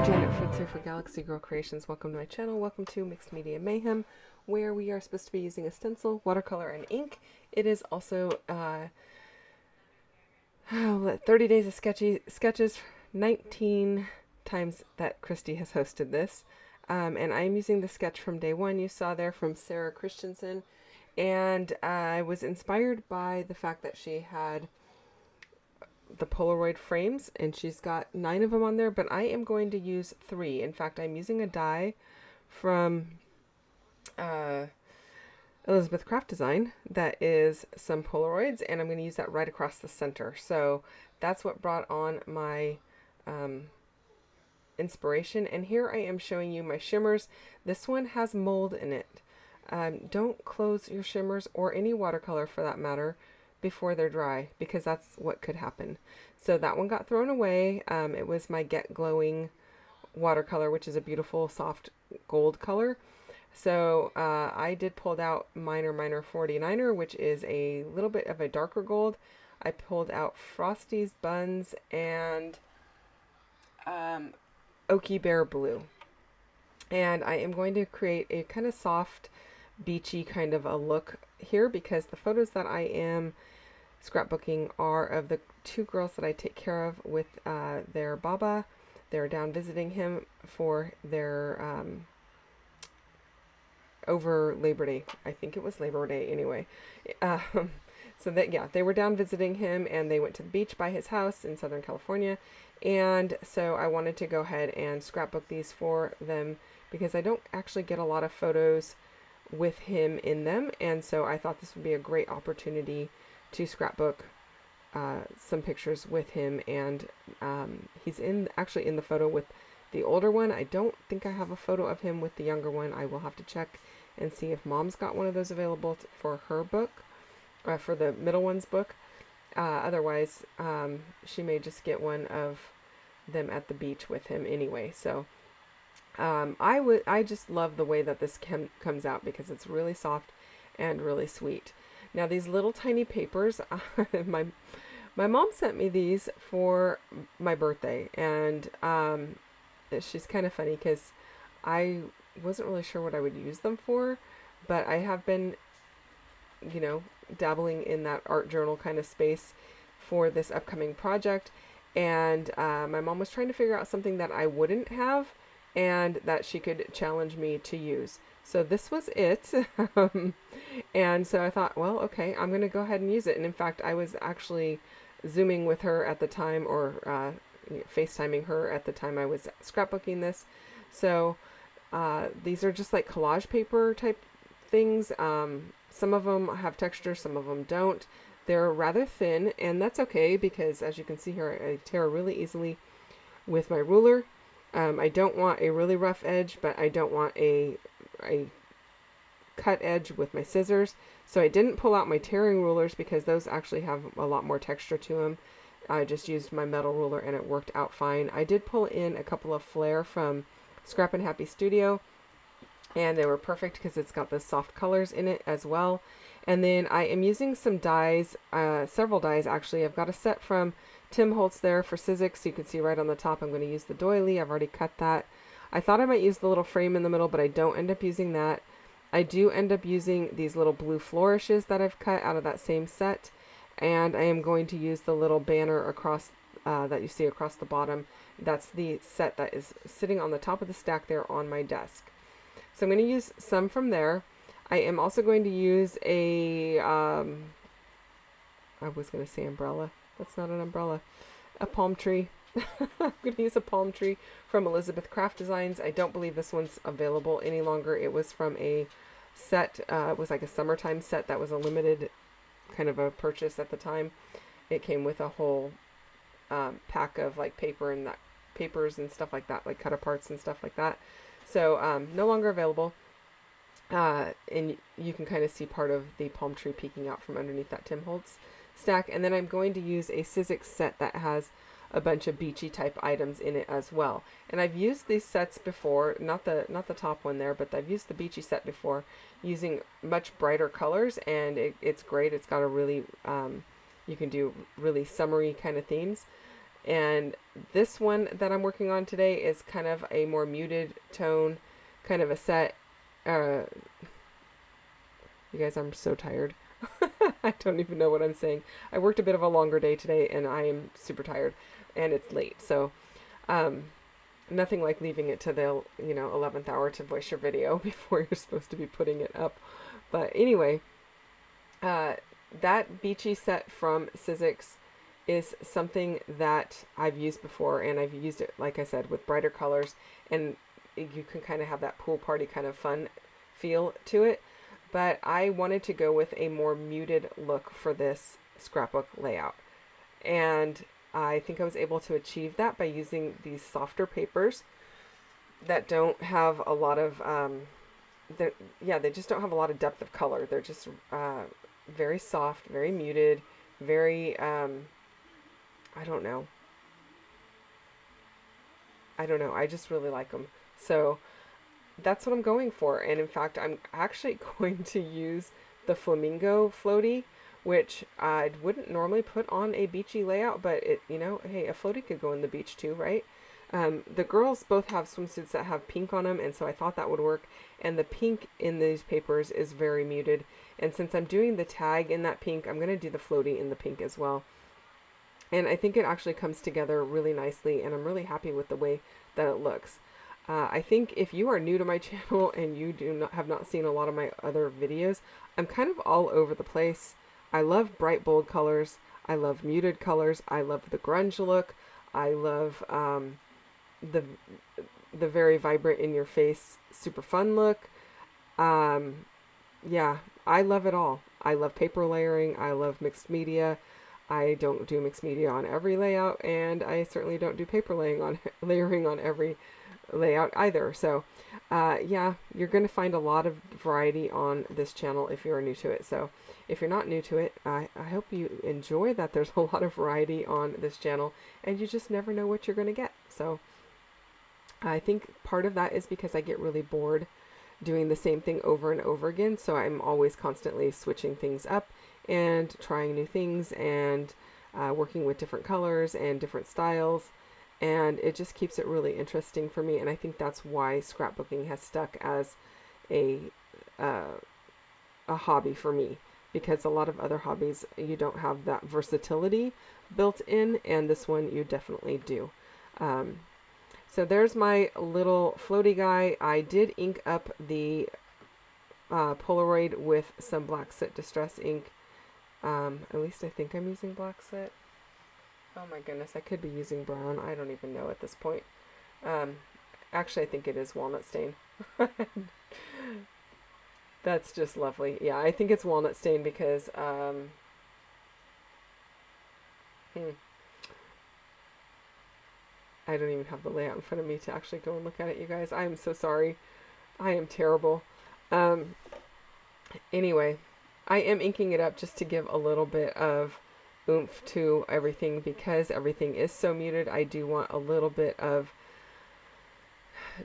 Janet Fritz here for Galaxy Girl Creations. Welcome to my channel. Welcome to Mixed Media Mayhem, where we are supposed to be using a stencil, watercolor, and ink. It is also 30 days of sketches, 19 times that Christy has hosted this. And I'm using the sketch from day one you saw there from Sarah Christensen. And I was inspired by the fact that she had the Polaroid frames, and she's got 9 of them on there, but I am going to use 3. In fact, I'm using a die from Elizabeth Craft Design that is some Polaroids, and I'm going to use that right across the center. So that's what brought on my inspiration. And here I am showing you my Shimmerz. This one has mold in it. Don't close your Shimmerz, or any watercolor for that matter, before they're dry, because that's what could happen. So that one got thrown away. It was my Get Glowing watercolor, which is a beautiful soft gold color. So I did pulled out Minor 49er, which is a little bit of a darker gold. I pulled out Frosty's Buns and Oakie Bear Blue. And I am going to create a kind of soft, beachy kind of a look here, because the photos that I am scrapbooking are of the 2 girls that I take care of with their Baba. They're down visiting him for their over Labor Day. I think it was Labor Day anyway. So that, yeah, they were down visiting him, and they went to the beach by his house in Southern California. And so I wanted to go ahead and scrapbook these for them, because I don't actually get a lot of photos with him in them, and so I thought this would be a great opportunity to scrapbook some pictures with him. And he's actually in the photo with the older one. I don't think I have a photo of him with the younger one. I will have to check and see if Mom's got one of those available for her book, for the middle one's book. Otherwise, she may just get one of them at the beach with him anyway. So I just love the way that this comes out, because it's really soft and really sweet. Now these little tiny papers, my mom sent me these for my birthday, and she's kind of funny because I wasn't really sure what I would use them for, but I have been, you know, dabbling in that art journal kind of space for this upcoming project, and my mom was trying to figure out something that I wouldn't have and that she could challenge me to use. So this was it. And so I thought, well, okay, I'm going to go ahead and use it. And in fact, I was actually Zooming with her at the time, or FaceTiming her at the time I was scrapbooking this. So these are just like collage paper type things. Some of them have texture, some of them don't. They're rather thin, and that's okay, because as you can see here, I tear really easily with my ruler. I don't want a really rough edge, but I don't want a cut edge with my scissors. So I didn't pull out my tearing rulers, because those actually have a lot more texture to them. I just used my metal ruler, and it worked out fine. I did pull in a couple of Flair from Scrap and Happy Studio, and they were perfect because it's got the soft colors in it as well. And then I am using some dies, several dies actually. I've got a set from Tim Holtz there for Sizzix. You can see right on the top I'm going to use the doily. I've already cut that. I thought I might use the little frame in the middle, but I don't end up using that. I do end up using these little blue flourishes that I've cut out of that same set, and I am going to use the little banner across that you see across the bottom. That's the set that is sitting on the top of the stack there on my desk. So I'm going to use some from there. I am also going to use a I was going to say umbrella. That's not an umbrella. A palm tree. I'm going to use a palm tree from Elizabeth Craft Designs. I don't believe this one's available any longer. It was from a set. It was like a summertime set that was a limited kind of a purchase at the time. It came with a whole pack of like papers and stuff like that, like cut aparts and stuff like that. So no longer available. And you can kind of see part of the palm tree peeking out from underneath that Tim Holtz stack. And then I'm going to use a Sizzix set that has a bunch of beachy type items in it as well. And I've used these sets before, not the top one there, but I've used the beachy set before using much brighter colors, and it's great. It's got a really, you can do really summery kind of themes. And this one that I'm working on today is kind of a more muted tone, kind of a set. You guys, I'm so tired. I don't even know what I'm saying. I worked a bit of a longer day today and I am super tired and it's late. So, nothing like leaving it to the, 11th hour to voice your video before you're supposed to be putting it up. But anyway, that beachy set from Sizzix is something that I've used before, and I've used it, like I said, with brighter colors, and you can kind of have that pool party kind of fun feel to it. But I wanted to go with a more muted look for this scrapbook layout. And I think I was able to achieve that by using these softer papers that don't have a lot of, they just don't have a lot of depth of color. They're just very soft, very muted, very, I don't know. I just really like them. So that's what I'm going for. And in fact, I'm actually going to use the flamingo floaty, which I wouldn't normally put on a beachy layout, but it, hey, a floaty could go in the beach too, right? The girls both have swimsuits that have pink on them, and so I thought that would work. And the pink in these papers is very muted. And since I'm doing the tag in that pink, I'm going to do the floaty in the pink as well. And I think it actually comes together really nicely, and I'm really happy with the way that it looks. I think if you are new to my channel and you have not seen a lot of my other videos, I'm kind of all over the place. I love bright, bold colors. I love muted colors. I love the grunge look. I love the very vibrant in your face, super fun look. Yeah, I love it all. I love paper layering. I love mixed media. I don't do mixed media on every layout, and I certainly don't do paper layering on every layout either. So yeah, you're going to find a lot of variety on this channel if you're new to it. So if you're not new to it, I hope you enjoy that there's a lot of variety on this channel, and you just never know what you're going to get. So I think part of that is because I get really bored doing the same thing over and over again. So I'm always constantly switching things up and trying new things and working with different colors and different styles. And it just keeps it really interesting for me. And I think that's why scrapbooking has stuck as a hobby for me, because a lot of other hobbies, you don't have that versatility built in, and this one you definitely do. So there's my little floaty guy. I did ink up the Polaroid with some black soot distress ink. At least I think I'm using black soot. Oh my goodness, I could be using brown. I don't even know at this point. Actually, I think it is walnut stain. That's just lovely. Yeah, I think it's walnut stain because, I don't even have the layout in front of me to actually go and look at it, you guys. I am so sorry. I am terrible. Anyway, I am inking it up just to give a little bit of oomph to everything, because everything is so muted. I do want a little bit of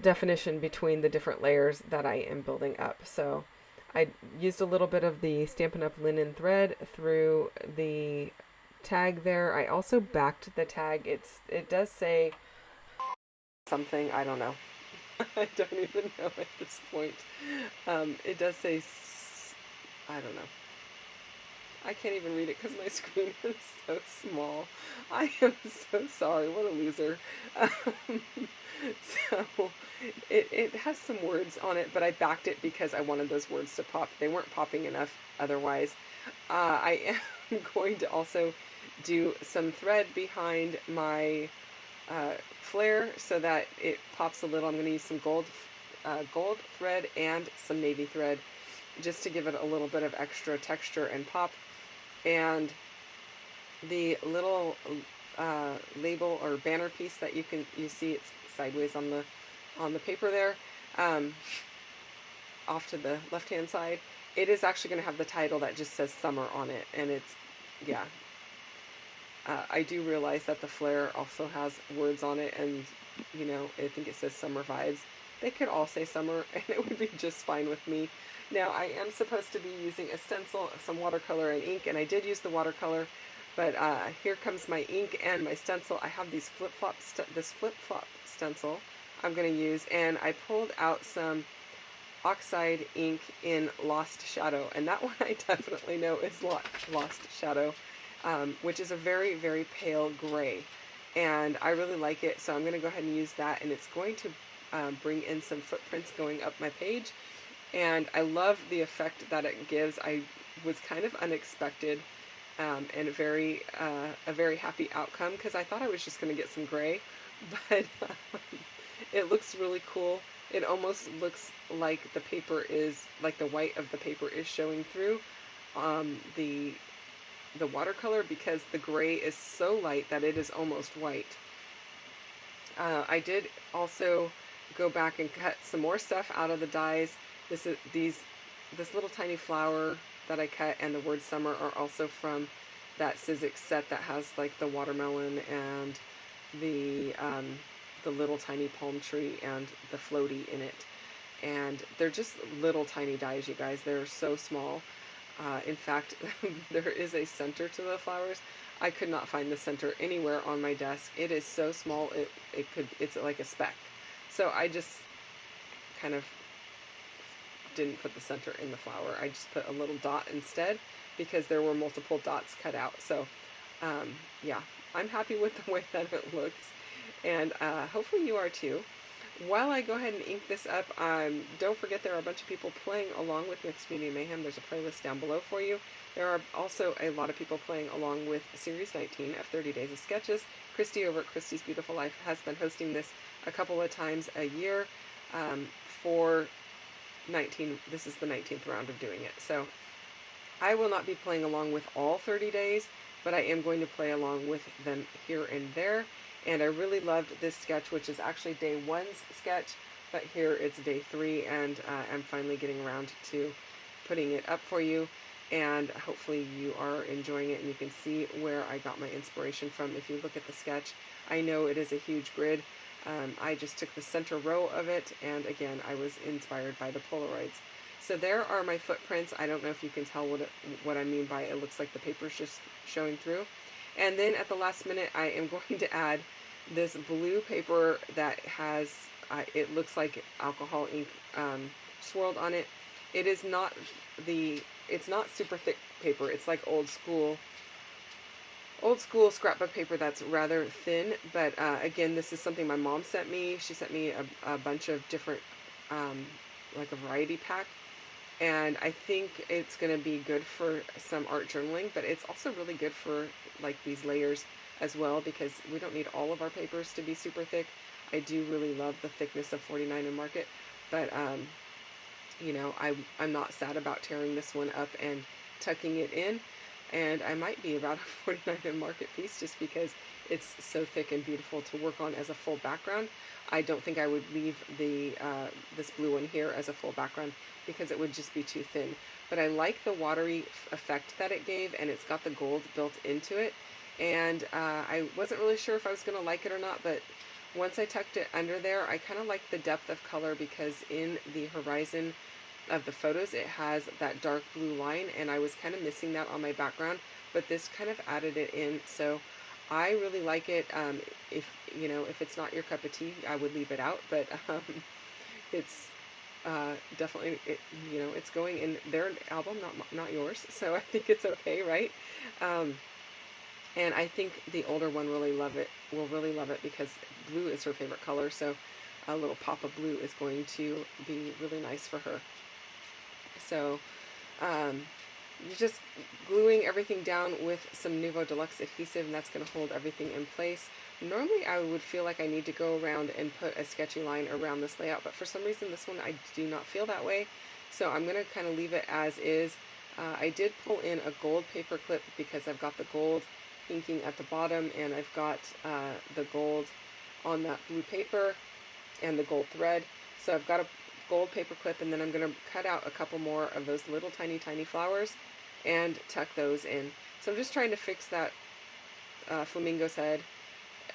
definition between the different layers that I am building up. So I used a little bit of the Stampin' Up! Linen thread through the tag there. I also backed the tag. It does say something, I don't know. I don't even know at this point. It does say, I don't know. I can't even read it because my screen is so small. I am so sorry. What a loser. So it has some words on it, but I backed it because I wanted those words to pop. They weren't popping enough otherwise. I am going to also do some thread behind my flare so that it pops a little. I'm going to use some gold thread and some navy thread just to give it a little bit of extra texture and pop. And the little label or banner piece that you see it's sideways on the paper there, off to the left hand side, it is actually going to have the title that just says summer on it. And it's, yeah, I do realize that the flare also has words on it, and I think it says summer vibes. They could all say summer and it would be just fine with me. Now, I am supposed to be using a stencil, some watercolor and ink, and I did use the watercolor But here comes my ink and my stencil. I have these this flip-flop stencil I'm going to use, and I pulled out some oxide ink in Lost Shadow, and that one I definitely know is Lost Shadow, which is a very, very pale gray, and I really like it, so I'm going to go ahead and use that, and it's going to bring in some footprints going up my page, and I love the effect that it gives. I was kind of unexpected, and a very happy outcome, because I thought I was just going to get some gray, but it looks really cool. It almost looks like the paper is, like the white of the paper is showing through the watercolor, because the gray is so light that it is almost white. I did also go back and cut some more stuff out of the dies. This little tiny flower that I cut and the word summer are also from that Sizzix set that has like the watermelon and the little tiny palm tree and the floaty in it. And they're just little tiny dies, you guys. They're so small. In fact, there is a center to the flowers. I could not find the center anywhere on my desk. It is so small, it's like a speck. So I just kind of didn't put the center in the flower. I just put a little dot instead, because there were multiple dots cut out. So yeah, I'm happy with the way that it looks, and hopefully you are too. While I go ahead and ink this up, don't forget there are a bunch of people playing along with Mixed Media Mayhem. There's a playlist down below for you. There are also a lot of people playing along with Series 19 of 30 Days of Sketches. Christy over at Christy's Beautiful Life has been hosting this a couple of times a year for 19. This is the 19th round of doing it. So I will not be playing along with all 30 days, but I am going to play along with them here and there. And I really loved this sketch, which is actually day 1's sketch, but here it's day 3, and I'm finally getting around to putting it up for you, and hopefully you are enjoying it and you can see where I got my inspiration from. If you look at the sketch, I know it is a huge grid. I just took the center row of it, and again, I was inspired by the Polaroids. So there are my footprints. I don't know if you can tell what I mean by it looks like the paper's just showing through. And then at the last minute, I am going to add this blue paper that has, it looks like alcohol ink swirled on it. It is not it's not super thick paper. It's like old school scrapbook paper that's rather thin. But again, this is something my mom sent me. She sent me a bunch of different, like a variety pack. And I think it's going to be good for some art journaling, but it's also really good for like these layers as well, because we don't need all of our papers to be super thick. I do really love the thickness of 49 and Market, but you know, I'm not sad about tearing this one up and tucking it in, and I might be about a 49 and Market piece just because it's so thick and beautiful to work on as a full background. I don't think I would leave the this blue one here as a full background because it would just be too thin. But I like the watery effect that it gave, and it's got the gold built into it. And I wasn't really sure if I was going to like it or not, but once I tucked it under there, I kind of like the depth of color, because in the horizon of the photos it has that dark blue line, and I was kind of missing that on my background, but this kind of added it in. So I really like it. If you know, if it's not your cup of tea, I would leave it out, but it's definitely, you know, it's going in their album, not yours, so I think it's okay, right? And I think the older one will really love it because blue is her favorite color, so a little pop of blue is going to be really nice for her. So just gluing everything down with some Nuvo Deluxe adhesive, and that's going to hold everything in place. Normally I would feel like I need to go around and put a sketchy line around this layout, but for some reason this one I do not feel that way, so I'm going to kind of leave it as is. I did pull in a gold paper clip because I've got the gold inking at the bottom, and I've got the gold on that blue paper and the gold thread. So I've got a gold paper clip, and then I'm going to cut out a couple more of those little tiny flowers and tuck those in. So I'm just trying to fix that flamingo's head.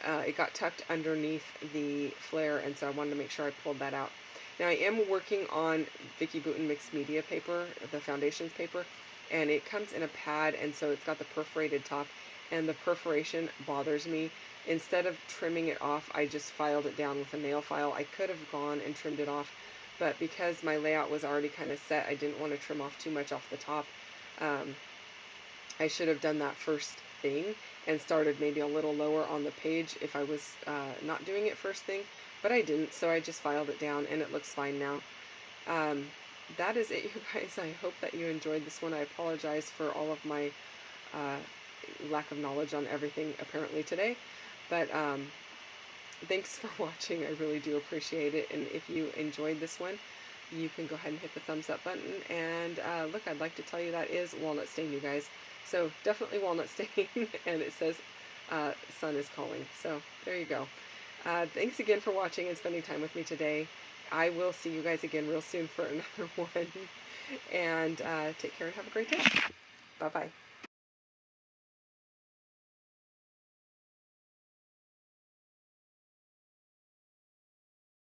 It got tucked underneath the flare, and so I wanted to make sure I pulled that out. Now I am working on Vicki Boutin Mixed Media paper, the foundations paper, and it comes in a pad, and so it's got the perforated top, and the perforation bothers me. Instead of trimming it off, I just filed it down with a nail file. I could have gone and trimmed it off, but because my layout was already kind of set, I didn't want to trim off too much off the top. I should have done that first thing and started maybe a little lower on the page if I was not doing it first thing, but I didn't, so I just filed it down and it looks fine now. That is it, you guys. I hope that you enjoyed this one. I apologize for all of my lack of knowledge on everything apparently today, but thanks for watching. I really do appreciate it, and if you enjoyed this one, you can go ahead and hit the thumbs up button. And look, I'd like to tell you that is walnut stain, you guys. So definitely walnut stain, and it says sun is calling. So there you go. Thanks again for watching and spending time with me today. I will see you guys again real soon for another one. And take care and have a great day. Bye-bye.